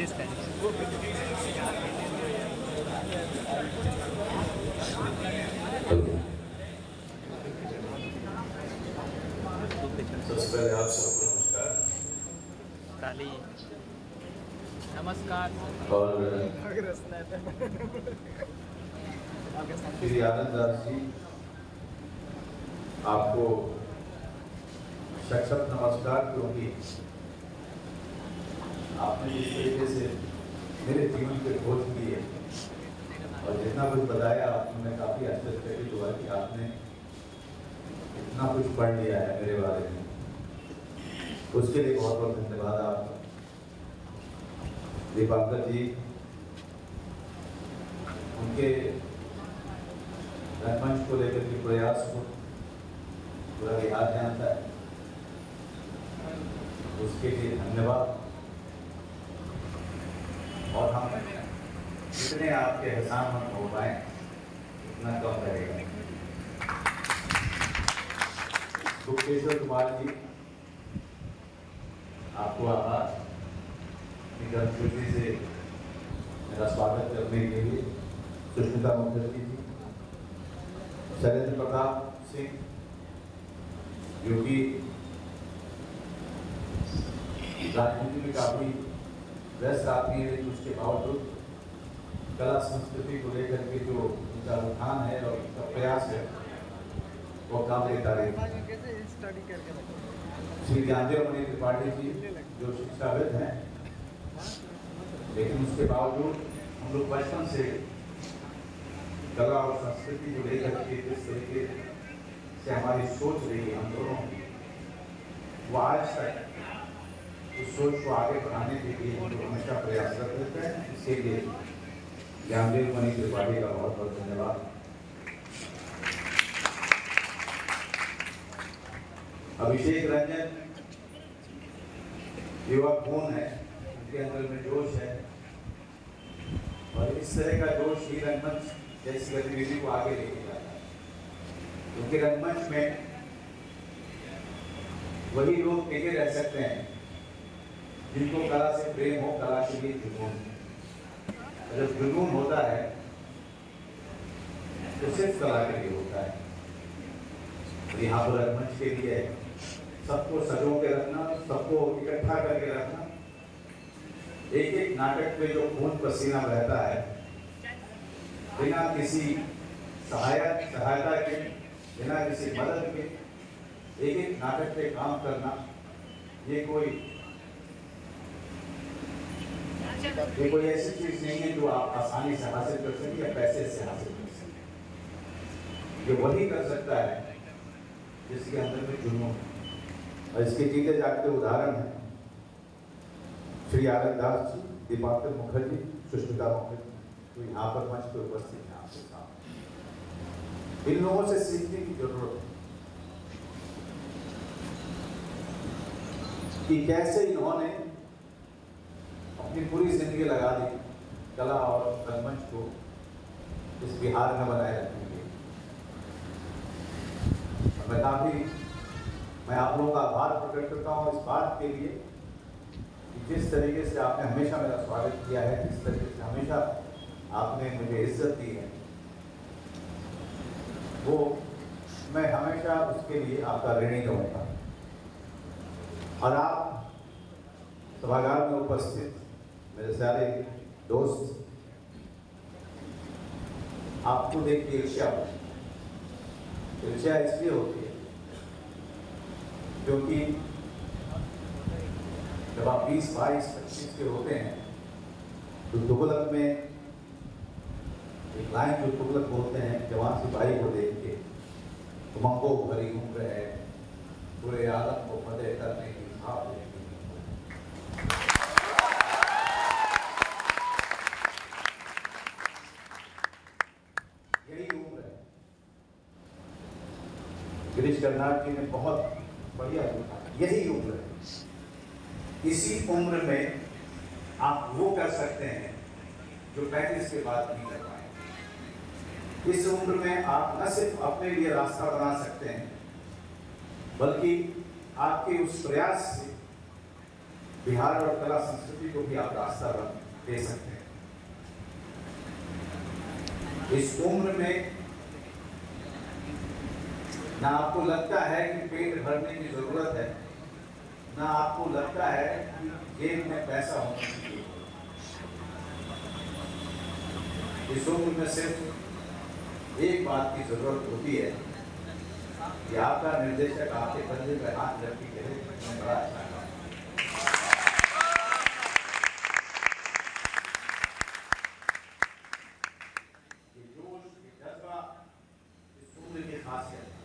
सबसे पहले आप सबको नमस्कार और श्री आनंद दास जी आपको सशक्त नमस्कार, क्योंकि आपने जिस तरीके से मेरे जीवन पे खोज की है और जितना कुछ बताया आपने, मैं काफ़ी आश्चर्यचकित हुआ कि आपने इतना कुछ पढ़ लिया है मेरे बारे में। उसके लिए बहुत बहुत धन्यवाद आपका। दीपांकर जी, उनके रंगमंच को लेकर के प्रयास को पूरा बिहार जानता है, उसके लिए धन्यवाद। और हम जितने आपके एहसान हम हो पाए उतना कम रहेगा। सुकेश्वर कुमार जी, आपको आभार से मेरा स्वागत करने के लिए। सुष्मिता मुखर्जी जी, शैलेंद्र प्रताप सिंह, जो कि राजनीति में काफी व्यस्त आदमी है, लेकिन उसके बावजूद कला संस्कृति को लेकर के जो उनका रुझान है और उनका प्रयास है वो काबिल तारीफ। श्री ज्ञानदेव मणि त्रिपाठी जी, जो शिक्षाविद हैं, लेकिन उसके बावजूद हम लोग बचपन से कला और संस्कृति को लेकर के जिस तरीके से हमारी सोच रही है हम दोनों की, वो आज तक उस सोच को आगे बढ़ाने के लिए हम लोग हमेशा प्रयासरत रहते हैं। इसके लिए ज्ञानदेव मणि त्रिपाठी का बहुत बहुत धन्यवाद। अभिषेक रंजन युवा खून है, उनके अंदर में जोश है और इस तरह का जोश ही रंगमंच जैसी गतिविधि को आगे लेके जाता है, क्योंकि रंगमंच में वही लोग टिके रह सकते हैं जिनको कला से प्रेम हो, कला के लिए जुनून। जब जुनून होता है तो सिर्फ कला के लिए होता है। यहाँ पर रंगमंच के लिए सबको सजो के रखना, सबको इकट्ठा करके रखना, एक एक नाटक पे जो खून पसीना बहता है बिना किसी सहायता के, बिना किसी मदद के, एक एक नाटक पे काम करना, ये कोई ऐसी चीज नहीं है जो आप आसानी से हासिल कर सकें या पैसे से हासिल कर सकें। ये वही कर सकता है जिसके अंदर में जुनून है, और इसके जीते जागते उदाहरण है श्री आनंद दास जी, दीपांकर मुखर्जी, सुष्मिता मुखर्जी, तो यहाँ पर मंच पे उपस्थित हैं आपके साथ। इन लोगों से सीखने की जरूरत है कि कैसे इन्होंने अपनी पूरी जिंदगी लगा दी कला और रंगमंच को इस बिहार में बनाए रखने के लिए। मैं आप लोगों का आभार प्रकट करता हूँ इस बात के लिए कि जिस तरीके से आपने हमेशा मेरा स्वागत किया है, जिस तरीके से हमेशा आपने मुझे इज्जत दी है, वो मैं हमेशा उसके लिए आपका ऋणी रहूंगा। और आप सभागार में उपस्थित मेरे सारे दोस्त, आपको देख के ईर्ष्या इसलिए होती है क्योंकि जब आप 20, 22, 25 के होते हैं तो तुगलक में एक लाइन जो तुगलक बोलते हैं जवान सिपाही को देख के, तुमको भरी उम्र है पूरे आलम को फतेह करने की भाव है। यही उम्र है। गिरीश कर्नाड जी ने बहुत बढ़िया लिखा, यही उम्र है। इसी उम्र में आप वो कर सकते हैं जो 35 के बाद नहीं कर पाएंगे। इस उम्र में आप न सिर्फ अपने लिए रास्ता बना सकते हैं, बल्कि आपके उस प्रयास से बिहार और कला संस्कृति को भी आप रास्ता दे सकते हैं। इस उम्र में ना आपको लगता है कि पेट भरने की जरूरत है, ना आपको लगता है कि जेब में पैसा होना चाहिए। इस उम्र में सिर्फ एक बात की जरूरत होती है कि आपका निर्देशक आपके कंधे पर हाथ रख के कहे मैं बड़ा अच्छा काम। ये जोश, ये जज्बा इस उम्र की खासियत है।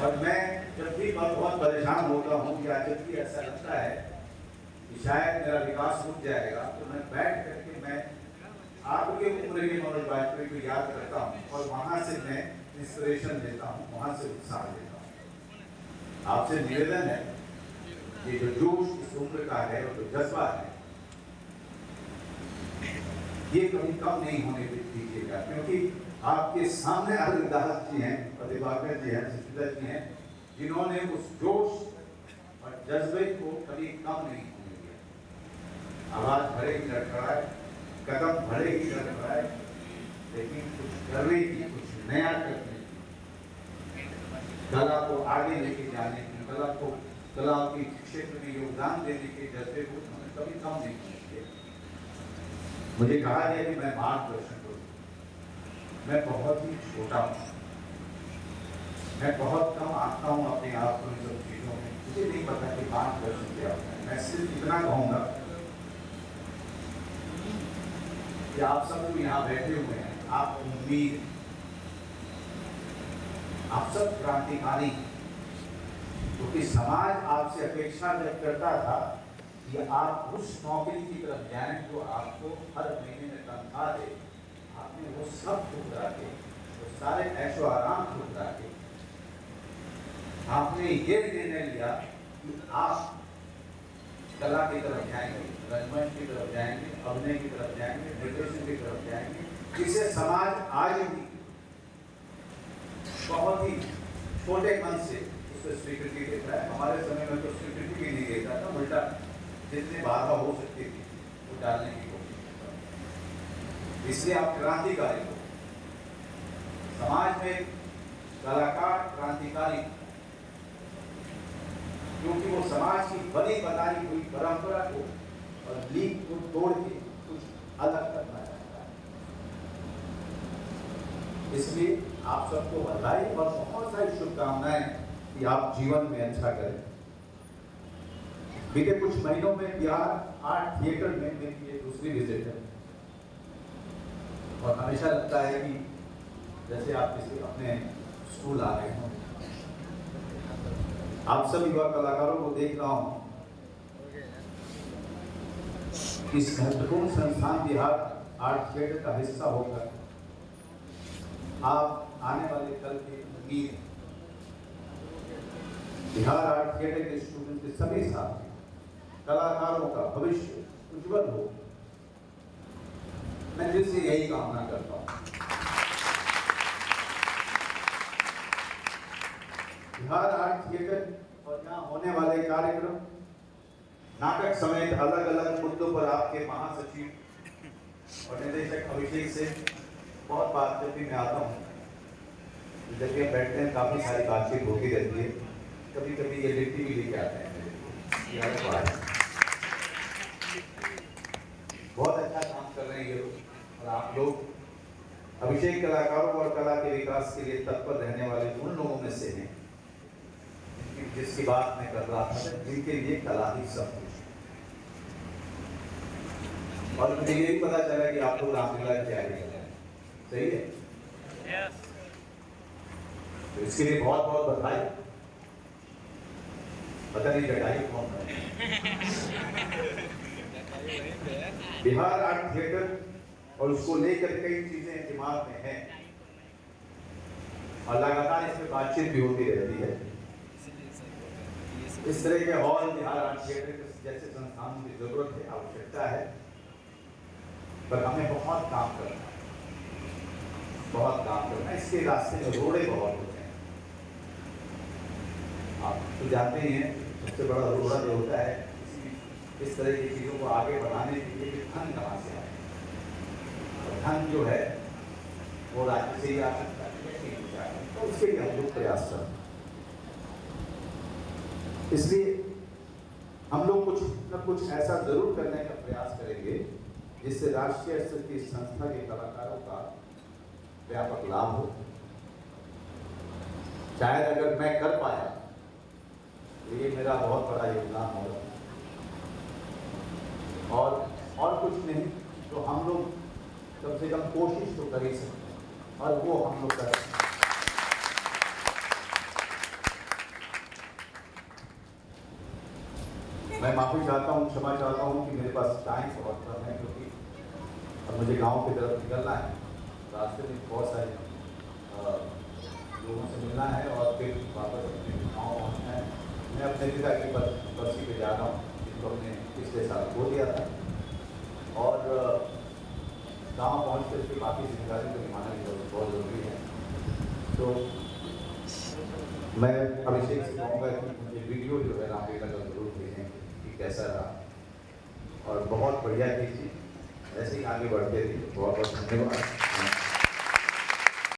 और मैं जब भी बहुत परेशान होता हूँ या जब भी ऐसा लगता है कि शायद मेरा विकास रुक जाएगा, तो मैं बैठ करके मैं आपके उम्र के मनोज वाजपेयी को याद करता हूँ और वहां से मैं इंस्पिरेशन लेता हूँ, वहां से उत्साह लेता हूँ। आपसे निवेदन है कि जो जोश इस उम्र का है और जो जज्बा है, ये कभी कम नहीं होने दीजिएगा, क्योंकि आपके सामने अरविंदास जी हैं, दिवाकर जी हैं, सुशीला जी हैं, जिन्होंने उस जोश और जज्बे को कभी कम नहीं होने दिया। आवाज भरेगी लड़खड़ाए, कदम बढ़ेगी लड़खड़ाए, लेकिन कुछ करने की, कुछ नया करने की, कला को आगे लेके जाने की, कला के क्षेत्र में योगदान देने के जज्बे को हमें कभी कम नहीं होने दिया। मुझे कहा गया कि मैं मार्गदर्शन करूँ। मैं बहुत ही छोटा हूँ, मैं बहुत कम आता हूँ अपने आप को इन सब चीजों में। मुझे नहीं पता कि मार्गदर्शन क्या होता है। मैं सिर्फ इतना कहूँगा कि आप सब लोग यहाँ बैठे हुए हैं, आप उम्मीद, आप सब क्रांतिकारी, क्योंकि समाज आपसे अपेक्षा व्यक्त करता था कि आप उस नौकरी की तरफ जाएं जो आपको हर महीने में तनख्वाह दे। आपने वो सब ठुकरा के, वो सारे ऐशो आराम ठुकरा के आपने ये निर्णय लिया कि आप कला की तरफ जाएंगे, रंगमंच की तरफ जाएंगे, अभिनय की तरफ जाएंगे, निर्देशन की तरफ जाएंगे, जिसे समाज आज भी बहुत ही छोटेपन से उसको स्वीकृति देता है। हमारे समय में तो स्वीकृति भी नहीं देता था, उल्टा जितनी बाधा हो सकती थी वो डालने की कोशिश करता। इसलिए आप क्रांतिकारी हो। समाज में कलाकार क्रांतिकारी, क्योंकि वो समाज की बनी बनाई हुई परंपरा को और लीक को तोड़ के कुछ अलग करना चाहता है। इसलिए आप सबको बधाई और बहुत सारी शुभकामनाएं कि आप जीवन में अच्छा करें। बीते कुछ महीनों में बिहार आर्ट थिएटर में मेरी ये दूसरी विजिट है और हमेशा लगता है कि जैसे आप किसी अपने स्कूल आ गए हों। आप सब युवा कलाकारों को देख रहा हूं। इस महत्वपूर्ण संस्थान बिहार आर्ट थिएटर का हिस्सा होकर आप आने वाले कल की उम्मीद, बिहार आर्ट थिएटर के स्टूडेंट के सभी साथी कलाकारों का भविष्य उज्जवल हो, मैं दिल से यही कामना करता हूं। बिहार आर्ट थिएटर और यहाँ होने वाले कार्यक्रम, नाटक समेत अलग अलग मुद्दों पर आपके महासचिव और निदेशक अभिषेक से बहुत बात जब भी मैं आता हूँ, जब भी हम बैठते हैं काफी सारी बातचीत होती रहती है। कभी कभी ये लिट्टी भी लेके आते हैं। बहुत अच्छा काम कर रहे हैं ये लोग, और आप लोग अभिषेक कलाकारों और कला के विकास के लिए तत्पर रहने वाले उन लोगों में से हैं जिसकी बात मैं कर रहा था, जिनके लिए कला ही सब कुछ। और मुझे ये भी पता चला कि आप लोग रामलीला की तैयारी कर रहे हैं, सही है? तो इसके लिए बहुत बहुत बधाई। पता नहीं बधाई कौन है। बिहार आर्ट थिएटर और उसको लेकर कई चीजें दिमाग में हैं और लगातार इस पे बातचीत भी होती रहती है। इस तरह के हॉल बिहार आर्ट थिएटर जैसे संस्थानों की जरूरत है, आवश्यकता है, पर हमें बहुत काम करना है, बहुत काम करना है। इसके रास्ते में रोड़े बहुत होते हैं। आप क्योंकि जानते ही हैं सबसे बड़ा रोड़ा जो होता है इस तरह की चीज़ों को आगे बढ़ाने के लिए धन कहाँ से आए, और धन जो है वो राज्य से ही आ सकता है, तो उसके लिए हम लोग प्रयास करते हैं। इसलिए हम लोग कुछ न कुछ ऐसा जरूर करने का प्रयास करेंगे जिससे राष्ट्रीय स्तर की संस्था के कलाकारों का व्यापक लाभ हो। शायद अगर मैं कर पाया तो ये मेरा बहुत बड़ा योगदान होगा, और कुछ नहीं तो हम लोग कम से कम कोशिश तो कर ही सकते हैं, और वो हम लोग कर सकते हैं। मैं माफी चाहता हूँ, क्षमा चाहता हूँ कि मेरे पास टाइम बहुत कम है, क्योंकि अब मुझे गांव की तरफ निकलना है। रास्ते में बहुत सारे लोगों से मिलना है और फिर वापस अपने गाँव पहुँचना है। मैं अपने पिता की बरसी पे जा रहा हूँ, जिनको हमने पिछले साल खो दिया था, और गाँव पहुँच कर उसकी बाकी जिम्मेदारी को निभाना भी बहुत ज़रूरी है। तो मैं अभिषेक से कहूँगा कि मुझे वीडियो जो है रामलीला का जरूर भेजें कि कैसा रहा, और बहुत बढ़िया कीजिए, ऐसे ही आगे बढ़ते रहिए। बहुत बहुत धन्यवाद।